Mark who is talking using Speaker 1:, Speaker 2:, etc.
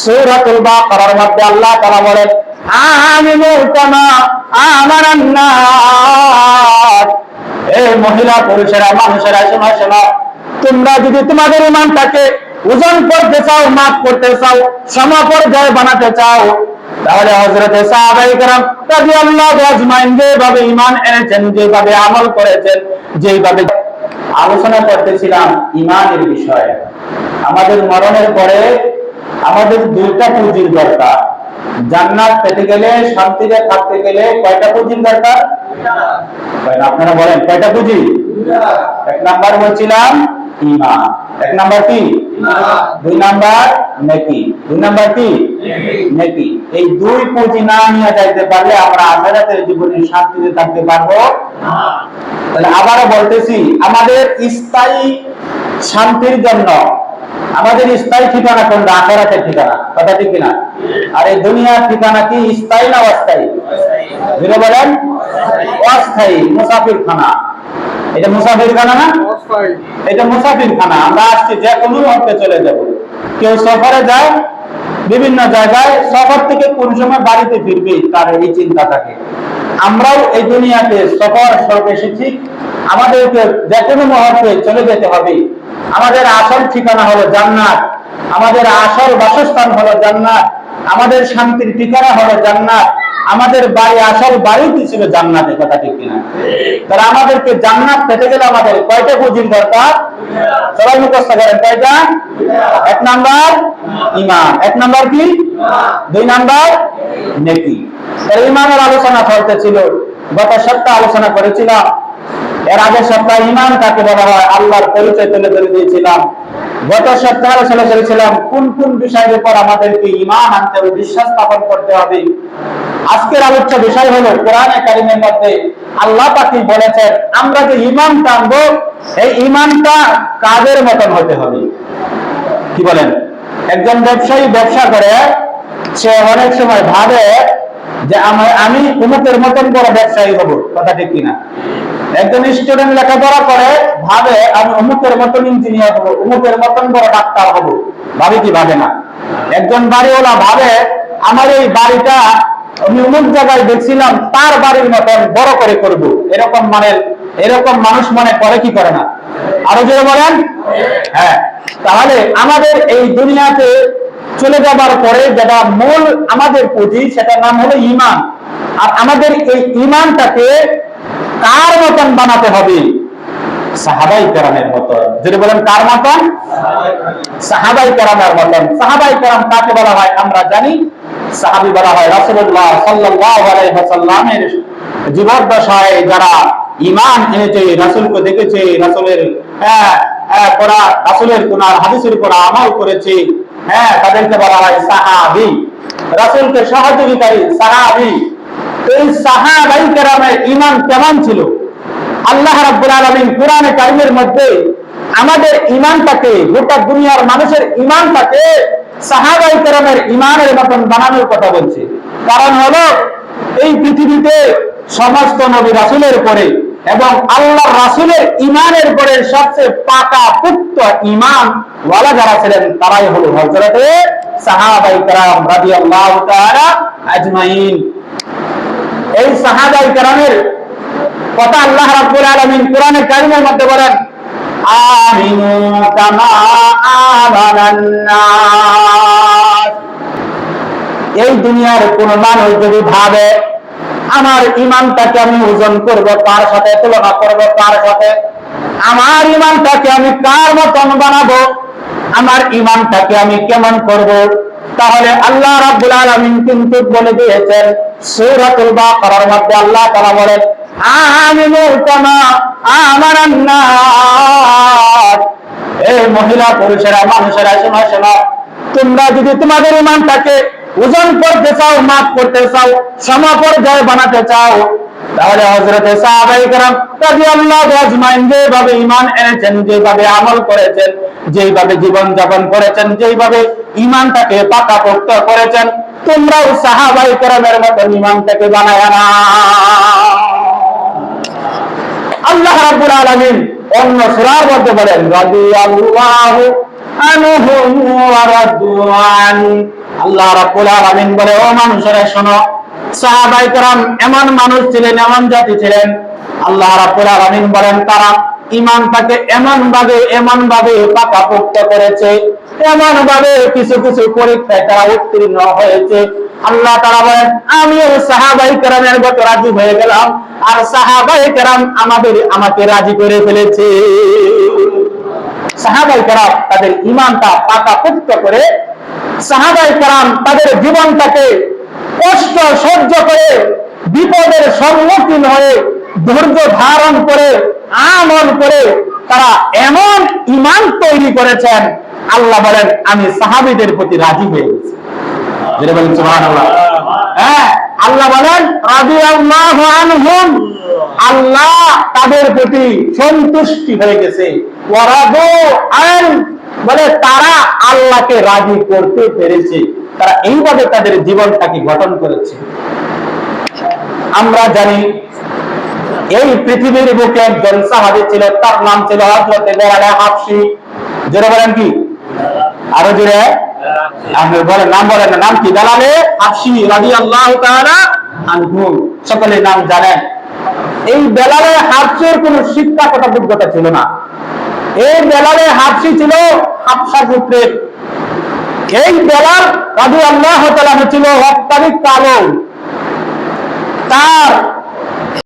Speaker 1: সূরাতুল বাকারার মধ্যে আল্লাহ তাআলা বলেন আমিনু কামা আমানান নাস। এই মহিলা পুরুষেরা মানুষেরা শোনো শোনো, তোমরা যদি তোমাদের ঈমানটাকে ওজন করতে চাও, মাপ করতে চাও, সমপর্যায়ে বানাতে চাও, তাহলে হযরতে সাহাবায়ে কেরাম রাদিয়াল্লাহু আজমাইন যেভাবে ঈমান এনেছেন, যেভাবে আমল করেছেন, যেভাবে আলোচনা করতেছিলাম ঈমানের বিষয়ে। আমাদের মরণের পরে আমাদের দুইটা পুঁজির দরকার। জান্নাত পেতে গেলে, শান্তিতে থাকতে গেলে কয়টা পুঁজির দরকার? আপনারা বলেন কয়টা পুঁজি? এক নাম্বার বলছিলাম ঈমান, এক নাম্বার কি? দুই নাম্বার নেকি, দুই নাম্বার কি? নেকি। এই দুই পুঁজি না নিয়ে যাইতে পারলে আমরা আখিরাতের জীবনে শান্তিতে থাকতে পারবো না। তাহলে আবারও বলতেছি, আমাদের স্থায়ী শান্তির জন্য আমাদের স্থায়ী ঠিকানা কোনটা? আখিরাতের ঠিকানা, কথা ঠিক কিনা? আর এই দুনিয়ার ঠিকানা কি স্থায়ী না অস্থায়ী? যেটা বলেন অস্থায়ী, মুসাফির খানা। এটা মুসাফির খানা না? এটা মুসাফির খানা। আমরা আজকে যে কোনো মুহূর্তে চলে যাব। কেউ সফরে যায় বিভিন্ন জায়গায়, সফর থেকে কোন সময় বাড়িতে ফিরবে তার এই চিন্তা থাকে। আমরাও এই দুনিয়াতে সফর স্বরূপ এসেছি, আমাদেরকে যে কোনো মুহূর্তে চলে যেতে হবে। আমাদের আসল ঠিকানা হলো জান্নাত, আমাদের আসল বাসস্থান হলো জান্নাত, আমাদের শান্তির ঠিকানা হলো জান্নাত, আমাদের বাড়ি আসল বাড়িটি ছিল জান্নাতের, কথা ঠিক কিনা? তাহলে আমাদেরকে জান্নাত পেতে গেলে আমাদের কয়টা পুঁজির দরকার? সবাই মুখস্থ করেন কয়টা? এক নাম্বার ঈমান, এক নাম্বার কি? দুই নাম্বার নেকি। তাহলে ঈমানের আলোচনা চলতেছিল, গত সপ্তাহে আলোচনা করেছিলাম। এর আগের সপ্তাহে ঈমান কাকে বলা হয় আল্লাহর পরিচয় তুলে ধরে দিয়েছিলাম। গত সপ্তাহে আলোচনা করেছিলাম কোন কোন বিষয়ের উপর আমাদেরকে ঈমান আনতে হবে, বিশ্বাস স্থাপন করতে হবে। আজকের আলোচ্য বিষয় হলো কোরআনে কারিমের মধ্যে আল্লাহ পাক বলেছেন আমরা যে ঈমানটা আনবো, এই ঈমানটা কাজের মতন হতে হবে। কি বলেন? একজন ব্যবসায়ী ব্যবসা করে, সে অনেক সময় ভাবে যে আমি উমুকের মতন বড় ব্যবসায়ী হব, কথা ঠিক কিনা? একজন স্টুডেন্ট লেখাপড়া করে, ভাবে আমি অমুকের মতন ইঞ্জিনিয়ার হবো, অমুকের মতন বড় ডাক্তার হবো। ভাবে কি? ভাবে না। একজন বাড়িওয়ালা ভাবে আমার এই বাড়িটা আমি অমুক জায়গায় দেখছিলাম তার বাড়ির মতন বড় করে করব। এরকম মানুষ মনে করে কি করে না? আরো জোরে বলেন। হ্যাঁ। তাহলে আমাদের এই দুনিয়াতে চলে যাবার পরে যেটা মূল আমাদের পুঁজি, সেটার নাম হলো ঈমান। আর আমাদের এই ঈমানটাকে কার মতন বানাতে হবে? সাহাবাই কেরামের মতন। যদি বলেন কার মতন? সাহাবাই কেরামের মতন। সাহাবাই কেরাম কাকে বলা হয় আমরা জানি। সাহাবী বলা হয় রাসূলুল্লাহ সাল্লাল্লাহু আলাইহি ওয়াসাল্লামের জীবদ্দশায় যারা ঈমান এনেছে, রাসূলকে দেখেছে, রাসূলের রাসূলের কোন হাদিসের উপর আমল করেছে, তাদেরকে বলা হয় সাহাবী। রাসূলকে সহযোগীকারী সাহাবী। এই সাহাবাই কেরামের ঈমান কেমন ছিল? আল্লাহ রাব্বুল আলামিন কোরআনে কারিমের মধ্যে আমাদের ঈমানটাকে, গোটা দুনিয়ার মানুষের ঈমানটাকে সাহাবাই কেরামের ঈমানের মতন বানানোর কথা বলছে। কারণ হলো এই পৃথিবীতে সমস্ত নবী রাসূলের পরে এবং আল্লাহর রাসূলের ঈমানের পরে সবচেয়ে পাকা পুক্ত ঈমান ওয়ালা যারা ছিলেন তারাই হলো হযরতে সাহাবাই কেরাম রাদিয়াল্লাহু তাআলা আজমাইন। এই সাহাবাই কেরামের কথা আল্লাহ রাব্বুল আলামিন কোরআনে কারিমের মধ্যে বলেন আমিনু কামা আমানান নাস। এই দুনিয়ার কোন মানুষ যদি ভাবে আমার ঈমানটাকে আমি ওজন করব, তার সাথে তুলনা করব, তার সাথে আমার ঈমানটাকে আমি কার মতন বানাবো, আমার ঈমানটাকে আমি কেমন করব, তাহলে আল্লাহ রাব্বুল আলামিন কিন্তু বলে দিয়েছেন সূরাতুল বাকারার মধ্যে আল্লাহ তাআলা বলেন আমিনু কামা আমানান নাস। এই মহিলা পুরুষেরা মানুষেরা শোনো শোনো, তোমরা যদি তোমাদের ঈমানটাকে ওজন করতে চাও, মাপ করতে চাও, সমপর্যায়ে বানাতে চাও, তাহলে হযরতে সাহাবায়ে কেরাম রাদিয়াল্লাহু আজমাইন যেভাবে ঈমান এনেছেন, যেভাবে আমল করেছেন, যেভাবে জীবন যাপন করেছেন, যেভাবে ঈমানটাকে পাকাপোক্ত করেছেন, তোমরাও সাহাবায়ে কেরামের মতো ঈমানটাকে বানায় নাও। আল্লাহ রাব্বুল আলামিন অন্য সূরার মধ্যে বলেন রাদিয়াল্লাহু আনহুম ওয়া রাদু আন। আল্লাহ রাব্বুল আলামিন বলে, ও মানুষেরা শোনো, সাহাবায়ে কেরাম এমন মানুষ ছিলেন, এমন জাতি ছিলেন, আল্লাহ রাব্বুল আলামিন বলেন তারা ঈমানটাকে এমন ভাবে পাকাপোক্ত করেছে, এমন ভাবে কিছু কিছু পরীক্ষায় তারা উত্তীর্ণ হয়েছে। আল্লাহ তাআলা বলেন, আমিও সাহাবায়ে কেরামের মতো রাজি হয়ে গেলাম, আর সাহাবায়ে কেরাম আমাকে রাজি করে ফেলেছে। সাহাবায়ে কেরাম তাদের ঈমানটা পাকাপোক্ত করে, সাহাবায়ে কেরাম তাদের জীবনটাকে কষ্ট সহ্য করে, বিপদের সম্মুখীন হয়ে, ধৈর্য ধারণ করে, আমল করে তারা এমন ঈমান তৈরি করেছেন, আল্লাহ বলেন আমি সাহাবীদের প্রতি রাজি হয়ে গেছি। যেটা বলেন সুবহানাল্লাহ। হ্যাঁ, আল্লাহ বলেন রাদিয়াল্লাহু আনহুম, আল্লাহ তাদের প্রতি সন্তুষ্টি হয়ে গেছে। ওয়া রাদু আন, বলে তারা আল্লাহকে রাজি করতে পেরেছে, তারা এইভাবে তাদের জীবনটাকে গঠন করেছে। আমরা জানি এই পৃথিবীর বুকে একজন সাহাবী ছিল, তার নাম ছিল হযরত বেলাল হাবশী। যারা বলেন কি, আরো জোরে আপনি বলেন, নাম বলেন না, নাম কি? বেলাল হাবশী রাদিয়াল্লাহু তাআলা আনহু, সকলে নাম জানেন। এই বেলাল হাবশীর কোনো শিক্ষাগত যোগ্যতা ছিল না। এই বেলাল হাবশী ছিল হাবশা গোত্রের। এই বেলাল রাদিয়াল্লাহু তাআলা ছিল রক্তানি কালো। তার